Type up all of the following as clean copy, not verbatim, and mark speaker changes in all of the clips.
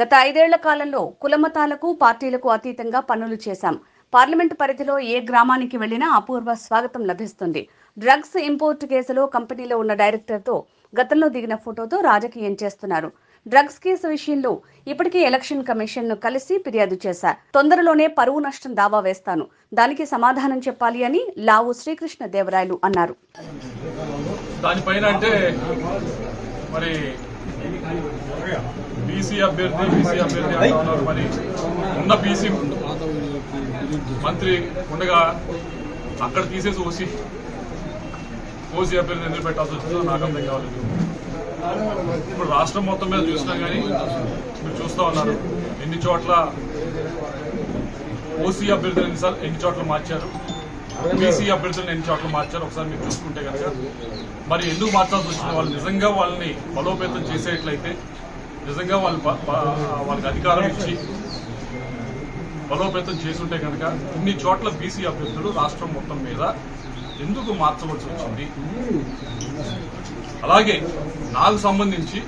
Speaker 1: గత 5 ఏళ్ల కాలంలో కులమతాలకు పార్టీలకు అతీతంగా పనులు చేశాం. పార్లమెంటు పరిధిలో ఏ గ్రామానికి వెళ్లినా అపూర్వ స్వాగతం లభిస్తుంది. డ్రగ్స్ ఇంపోర్ట్ కేసులో కంపెనీలో ఉన్న డైరెక్టర్తో గతంలో దిగిన ఫోటోతో రాజకీయం చేస్తున్నారు. డ్రగ్స్ కేసు విషయంలో ఇప్పటికే ఎలక్షన్ కమిషన్ ను కలిసి ఫిర్యాదు చేశా. తొందరలోనే పరువు నష్టం దావా వేస్తాను. దానికి సమాధానం చెప్పాలి అని లావు శ్రీకృష్ణ దేవరాయలు అన్నారు.
Speaker 2: దానిపైన అంటే మరి బీసీ అభ్యర్థి అంటున్నారు. మరి ఉన్న బీసీ మంత్రి ఉండగా అక్కడ తీసేసి ఓసీ అభ్యర్థి ఎందుకు పెట్టాల్సి వచ్చిందో నాకు అర్థం కావాలి. ఇప్పుడు రాష్ట్రం మొత్తం మీద చూసినా కానీ మీరు చూస్తూ ఉన్నారు ఎన్ని చోట్ల ఓసీ అభ్యర్థులు ఎన్ని చోట్ల మార్చారు, బీసీ అభ్యర్థులను ఎన్ని చోట్ల మార్చారు ఒకసారి మీరు చూసుకుంటే కనుక మరి ఎందుకు మార్చాల్సి వచ్చింది? వాళ్ళు నిజంగా వాళ్ళని బలోపేతం చేసేట్లయితే, నిజంగా వాళ్ళకి అధికారం ఇచ్చి బలోపేతం చేసుంటే కనుక ఇన్ని చోట్ల బీసీ అభ్యర్థులు రాష్ట్రం మొత్తం మీద ఎందుకు మార్చవలసి వచ్చింది? అలాగే నాకు సంబంధించి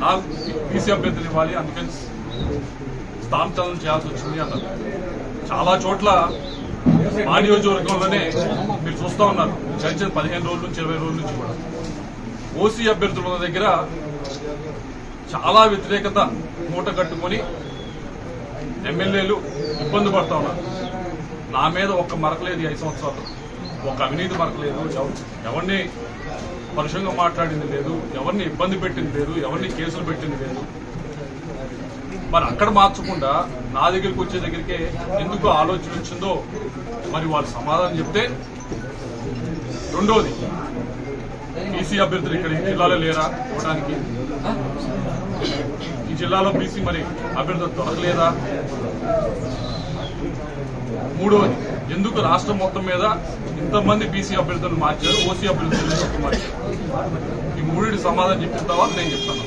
Speaker 2: నాకు బీసీ అభ్యర్థులు ఇవ్వాలి, అందుకని స్థానచలనం చేయాల్సి వచ్చింది అన్నారు. చాలా చోట్ల మా నియోజకవర్గంలోనే మీరు చూస్తూ ఉన్నారు గడిచిన 15 రోజుల నుంచి 20 రోజుల నుంచి కూడా ఓసీ అభ్యర్థుల దగ్గర చాలా వ్యతిరేకత మూట కట్టుకొని ఎమ్మెల్యేలు ఇబ్బంది పడతా ఉన్నారు. నా మీద ఒక్క మరకలేదు 5 సంవత్సరాలు, ఒక అవినీతి మరకలేదు, ఎవరిని పరుషంగా మాట్లాడింది లేదు, ఎవరిని ఇబ్బంది పెట్టింది లేదు, ఎవరిని కేసులు పెట్టింది లేదు. మరి అక్కడ మార్చకుండా నా దగ్గరికి వచ్చే దగ్గరికే ఎందుకు ఆలోచన వచ్చిందో మరి వాళ్ళు సమాధానం చెప్తే. రెండోది, బీసీ అభ్యర్థులు ఇక్కడ ఈ జిల్లాలో లేరా ఇవ్వడానికి? ఈ జిల్లాలో బీసీ మరి అభ్యర్థులు దొరకలేదా? మూడోది, ఎందుకు రాష్ట్రం మొత్తం మీద ఇంతమంది బీసీ అభ్యర్థులను మార్చారు, ఓసీ అభ్యర్థులను మార్చారు? ఈ మూడింటి సమాధానం చెప్పిన తర్వాత నేను చెప్తాను.